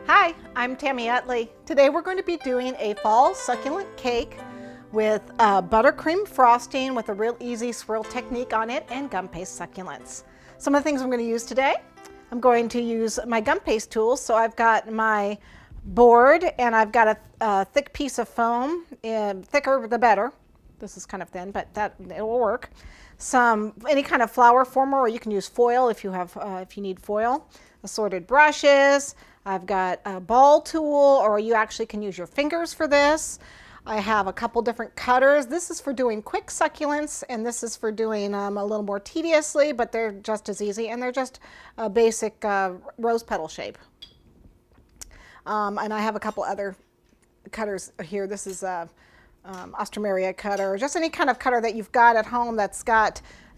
Hi, I'm Tami Utley. Today we're going to be doing a fall succulent cake with buttercream frosting with a real easy swirl technique on it and gum paste succulents. Some of the things I'm going to use today, I'm going to use my gum paste tools. So I've got my board and I've got a thick piece of foam, thicker the better. This is kind of thin, but it will work. Any kind of flower former, or you can use foil if you need foil. Assorted brushes. I've got a ball tool, or you actually can use your fingers for this. I have a couple different cutters. This is for doing quick succulents, and this is for doing a little more tediously, but they're just as easy, and they're just a basic rose petal shape. And I have a couple other cutters here. This is a Ostromeria cutter, just any kind of cutter that you've got at home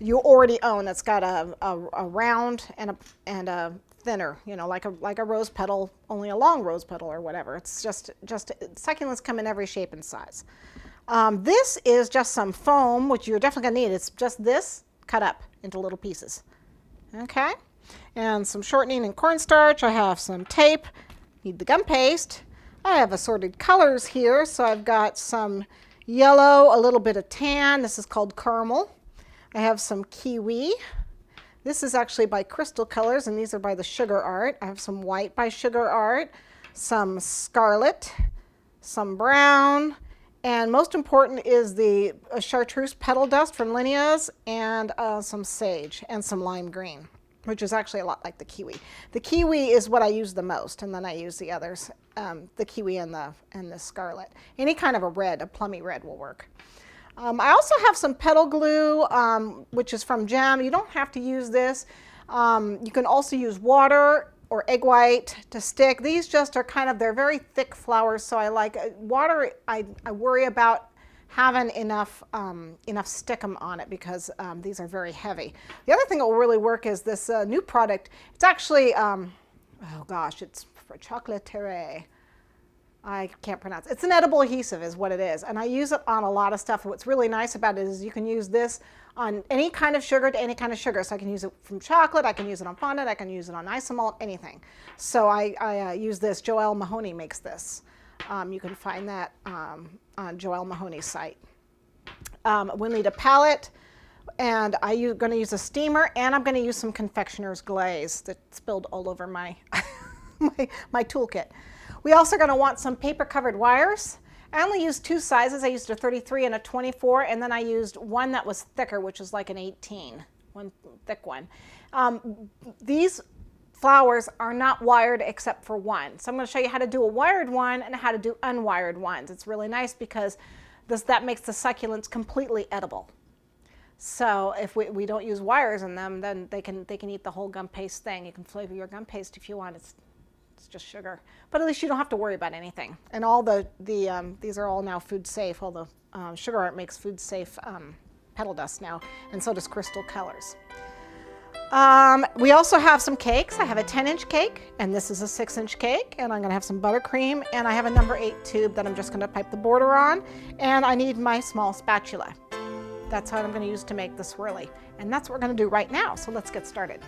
you already own, that's got a round and a thinner, like a rose petal, only a long rose petal or whatever. It's just succulents come in every shape and size. This is just some foam, which you're definitely gonna need. It's just this cut up into little pieces. Okay, and some shortening and cornstarch. I have some tape. Need the gum paste. I have assorted colors here, so I've got some yellow, a little bit of tan. This is called caramel. I have some kiwi. This is actually by Crystal Colors, and these are by the Sugar Art. I have some white by Sugar Art, some scarlet, some brown, and most important is the chartreuse petal dust from Linnea's, and some sage, and some lime green, which is actually a lot like the kiwi. The kiwi is what I use the most, and then I use the others, the kiwi and the scarlet. Any kind of a red, a plummy red will work. I also have some petal glue, which is from Gem. You don't have to use this. You can also use water or egg white to stick. These just are they're very thick flowers, so I like water. I worry about having enough stickum on it because these are very heavy. The other thing that will really work is this new product. It's actually, oh gosh, it's for chocolatiere. I can't pronounce it. It's an edible adhesive is what it is, and I use it on a lot of stuff. What's really nice about it is you can use this on any kind of sugar to any kind of sugar. So I can use it from chocolate, I can use it on fondant, I can use it on isomalt, anything. So I use this. Joelle Mahoney makes this. You can find that on Joelle Mahoney's site. We'll need a palette, and I'm going to use a steamer, and I'm going to use some confectioner's glaze that spilled all over my my toolkit. We also are going to want some paper covered wires. I only used two sizes. I used a 33 and a 24, and then I used one that was thicker, which is like an 18, one thick one. These flowers are not wired except for one. So I'm going to show you how to do a wired one and how to do unwired ones. It's really nice because that makes the succulents completely edible. So if we don't use wires in them, then they can eat the whole gum paste thing. You can flavor your gum paste if you want. It's just sugar, but at least you don't have to worry about anything. And all these are all now food safe. All the Sugar Art makes food safe petal dust now, and so does Crystal Colors. We also have some cakes. I have a 10-inch cake, and this is a 6-inch cake, and I'm going to have some buttercream, and I have a number 8 tube that I'm just going to pipe the border on, and I need my small spatula. That's what I'm going to use to make the swirly, and that's what we're going to do right now. So let's get started.